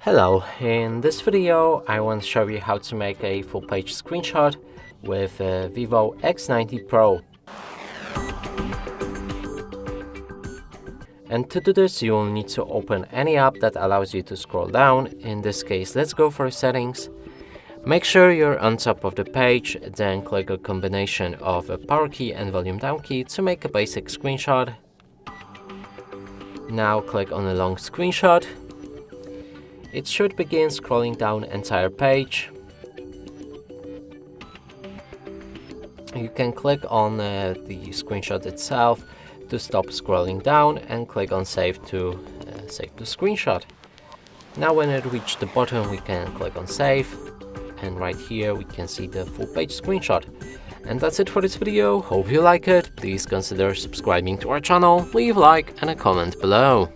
Hello, in this video I want to show you how to make a full page screenshot with Vivo X90 Pro. And to do this you will need to open any app that allows you to scroll down. In this case, let's go for settings. Make sure you're on top of the page, then click a combination of a power key and volume down key to make a basic screenshot. Now click on a long screenshot. It should begin scrolling down entire page. You can click on the screenshot itself to stop scrolling down and click on save to save the screenshot. Now when it reaches the bottom we can click on save, and right here we can see the full page screenshot. And that's it for this video. Hope you like it. Please consider subscribing to our channel, leave a like and a comment below.